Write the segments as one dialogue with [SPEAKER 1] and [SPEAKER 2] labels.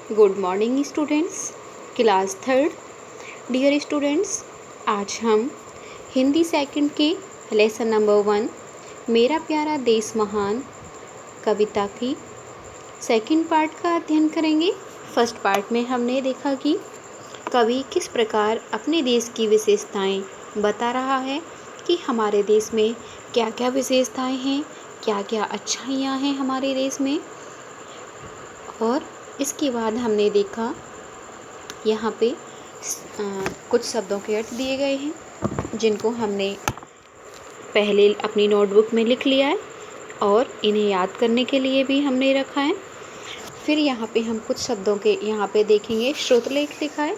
[SPEAKER 1] Good morning students, class third. Dear students, आज हम Hindi second के लेसन नंबर 1 मेरा प्यारा देश महान कविता की सेकंड पार्ट का अध्ययन करेंगे। फर्स्ट पार्ट में हमने देखा कि कवि किस प्रकार अपने देश की विशेषताएं बता रहा है कि हमारे देश में क्या क्या विशेषताएं हैं, क्या क्या अच्छाइयाँ हैं हमारे देश में। और इसके बाद हमने देखा यहाँ पे कुछ शब्दों के अर्थ दिए गए हैं जिनको हमने पहले अपनी नोटबुक में लिख लिया है और इन्हें याद करने के लिए भी हमने रखा है। फिर यहाँ पे हम कुछ शब्दों के यहाँ पे देखेंगे। श्रुतलेख लिखा है।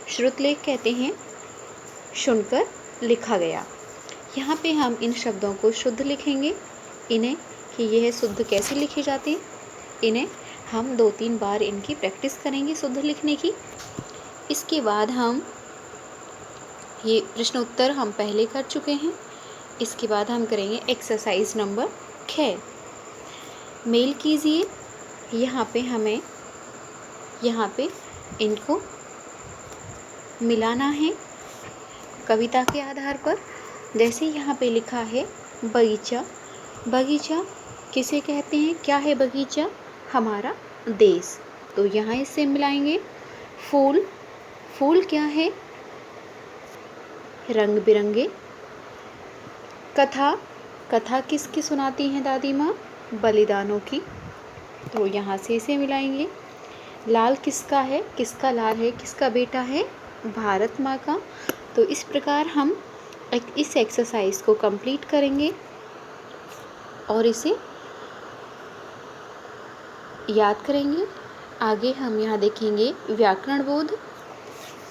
[SPEAKER 1] श्रुतलेख कहते हैं सुनकर लिखा गया। यहाँ पे हम इन शब्दों को शुद्ध लिखेंगे। इन्हें कि यह शुद्ध कैसे लिखे जाते हैं, इन्हें हम 2-3 बार इनकी प्रैक्टिस करेंगे शुद्ध लिखने की। इसके बाद हम ये प्रश्न उत्तर हम पहले कर चुके हैं। इसके बाद हम करेंगे एक्सरसाइज नंबर 6। मेल कीजिए। यहाँ पे हमें इनको मिलाना है कविता के आधार पर। जैसे यहाँ पे लिखा है बगीचा। बगीचा किसे कहते हैं, क्या है बगीचा? हमारा देश। तो यहाँ इससे मिलाएंगे। फूल, फूल क्या है? रंग बिरंगे। कथा, कथा किसकी सुनाती हैं दादी माँ? बलिदानों की। तो यहाँ से इसे मिलाएंगे। लाल किसका है, किसका लाल है, किसका बेटा है? भारत माँ का। तो इस प्रकार हम इस एक्सरसाइज को कंप्लीट करेंगे और इसे याद करेंगे। आगे हम यहाँ देखेंगे व्याकरण बोध।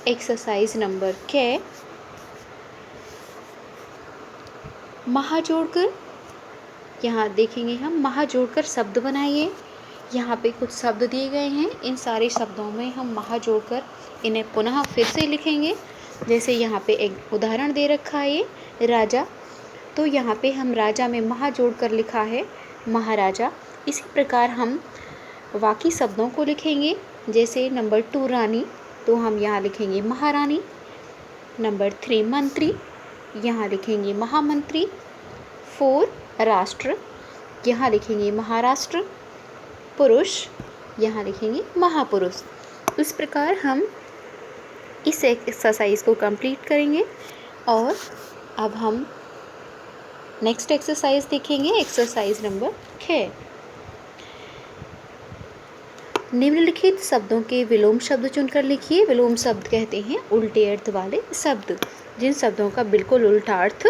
[SPEAKER 1] एक्सरसाइज नंबर 6 महा जोड़कर। यहाँ देखेंगे हम महा जोड़कर शब्द बनाइए। यहाँ पे कुछ शब्द दिए गए हैं। इन सारे शब्दों में हम महा जोड़कर इन्हें पुनः फिर से लिखेंगे। जैसे यहाँ पे एक उदाहरण दे रखा है ये राजा। तो यहाँ पे हम राजा में महा जोड़कर लिखा है महाराजा। इसी प्रकार हम बाकी शब्दों को लिखेंगे। जैसे नंबर 2 रानी, तो हम यहाँ लिखेंगे महारानी। नंबर 3 मंत्री, यहाँ लिखेंगे महामंत्री। 4 राष्ट्र, यहाँ लिखेंगे महाराष्ट्र। पुरुष, यहाँ लिखेंगे महापुरुष। इस प्रकार हम इस एक्सरसाइज को कंप्लीट करेंगे। और अब हम नेक्स्ट एक्सरसाइज देखेंगे। एक्सरसाइज नंबर 6 निम्नलिखित शब्दों के विलोम शब्द चुनकर लिखिए। विलोम शब्द कहते हैं उल्टे अर्थ वाले शब्द, जिन शब्दों का बिल्कुल उल्टा अर्थ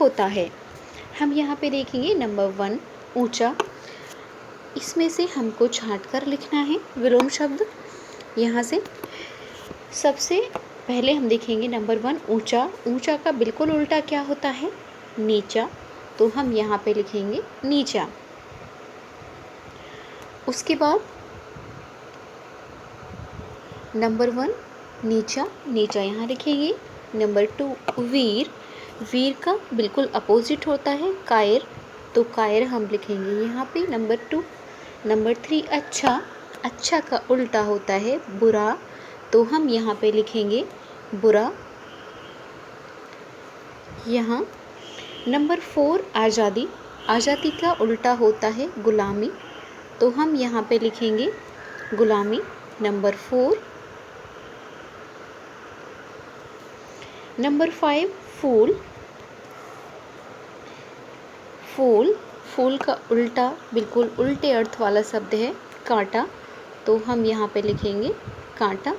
[SPEAKER 1] होता है। हम यहाँ पे देखेंगे नंबर 1 ऊंचा। इसमें से हमको छांट कर लिखना है विलोम शब्द। यहाँ से सबसे पहले हम देखेंगे नंबर 1 ऊंचा। ऊंचा का बिल्कुल उल्टा क्या होता है? नीचा। तो हम यहाँ पे लिखेंगे नीचा। उसके बाद नंबर 1 नीचा, नीचा यहाँ लिखेंगे। नंबर 2 वीर। वीर का बिल्कुल अपोजिट होता है कायर। तो कायर हम लिखेंगे यहाँ पे नंबर 2। नंबर 3 अच्छा। अच्छा का उल्टा होता है बुरा। तो हम यहाँ पे लिखेंगे बुरा यहाँ। नंबर 4 आज़ादी। आज़ादी का उल्टा होता है गुलामी। तो हम यहाँ पे लिखेंगे गुलामी। नंबर 4। नंबर 5 फूल। फूल, फूल का उल्टा बिल्कुल उल्टे अर्थ वाला शब्द है कांटा। तो हम यहाँ पे लिखेंगे कांटा।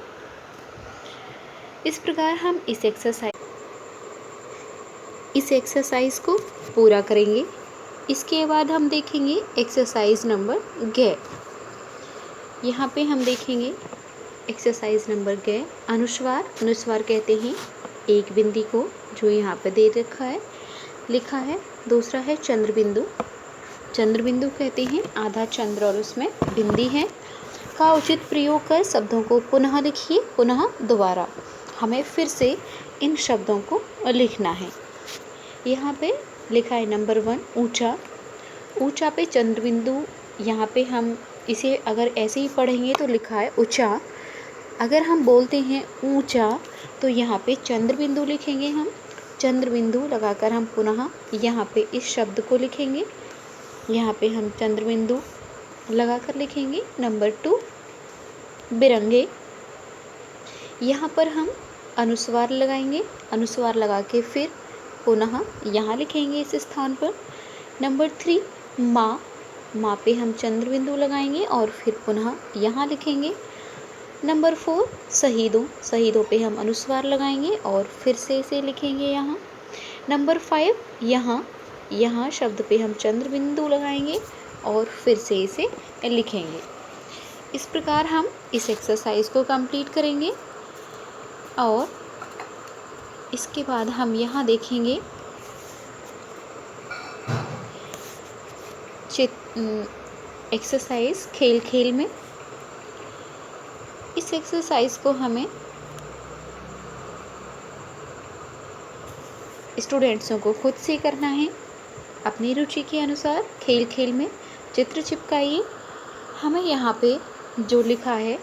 [SPEAKER 1] इस प्रकार हम इस एक्सरसाइज को पूरा करेंगे। इसके बाद हम देखेंगे एक्सरसाइज नंबर 11। यहाँ पे हम देखेंगे एक्सरसाइज नंबर 11 अनुस्वार। अनुस्वार कहते हैं एक बिंदी को, जो यहाँ पे दे रखा है लिखा है। दूसरा है चंद्र बिंदु। चंद्र बिंदु कहते हैं आधा चंद्र और उसमें बिंदी है। का उचित प्रयोग कर शब्दों को पुनः लिखिए। पुनः दोबारा हमें फिर से इन शब्दों को लिखना है। यहाँ पे लिखा है नंबर 1 ऊंचा। ऊंचा पे चंद्र बिंदु, यहाँ पे हम इसे अगर ऐसे ही पढ़ेंगे तो लिखा है ऊंचा। अगर हम बोलते हैं ऊंचा तो यहाँ पे चंद्र बिंदु लिखेंगे हम। चंद्र बिंदु लगाकर हम पुनः यहाँ पे इस शब्द को लिखेंगे। यहाँ पे हम चंद्र बिंदु लगाकर लिखेंगे। नंबर 2 बिरंगे। यहाँ पर हम अनुस्वार लगाएंगे। अनुस्वार लगा के फिर पुनः यहाँ लिखेंगे इस स्थान पर। नंबर 3 माँ। माँ पे हम चंद्र बिंदु लगाएंगे और फिर पुनः यहाँ लिखेंगे। नंबर 4 शहीदों। शहीदों पे हम अनुस्वार लगाएंगे और फिर से इसे लिखेंगे यहाँ। नंबर 5 यहाँ शब्द पे हम चंद्र बिंदु लगाएंगे और फिर से इसे लिखेंगे। इस प्रकार हम इस एक्सरसाइज को कंप्लीट करेंगे और इसके बाद हम यहाँ देखेंगे एक्सरसाइज खेल खेल में। इस एक्सरसाइज को हमें स्टूडेंट्सों को खुद से करना है अपनी रुचि के अनुसार। खेल खेल में चित्र चिपकाइए। हमें यहाँ पे जो लिखा है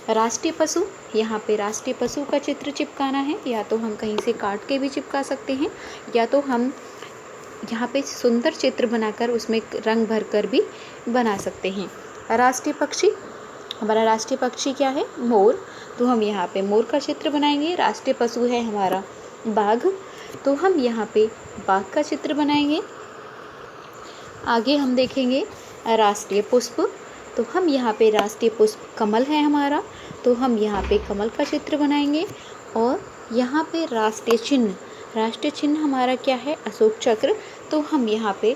[SPEAKER 1] राष्ट्रीय पशु, यहाँ पे राष्ट्रीय पशु का चित्र चिपकाना है। या तो हम कहीं से काट के भी चिपका सकते हैं या तो हम यहाँ पे सुंदर चित्र बनाकर उसमें रंग भरकर भी बना सकते हैं। राष्ट्रीय पक्षी, हमारा राष्ट्रीय पक्षी क्या है? मोर। तो हम यहाँ पे मोर का चित्र बनाएंगे। राष्ट्रीय पशु है हमारा बाघ, तो हम यहाँ पे बाघ का चित्र बनाएंगे। आगे हम देखेंगे राष्ट्रीय पुष्प, तो हम यहाँ पे राष्ट्रीय पुष्प कमल है हमारा, तो हम यहाँ पे कमल का चित्र बनाएंगे। और यहाँ पे राष्ट्रीय चिन्ह, राष्ट्रीय चिन्ह हमारा क्या है? अशोक चक्र, तो हम यहाँ पे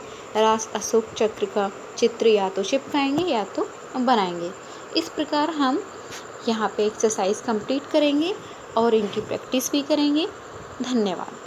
[SPEAKER 1] अशोक चक्र का चित्र या तो चिपकाएंगे या तो बनाएंगे। इस प्रकार हम यहाँ पे एक्सरसाइज कंप्लीट करेंगे और इनकी प्रैक्टिस भी करेंगे। धन्यवाद।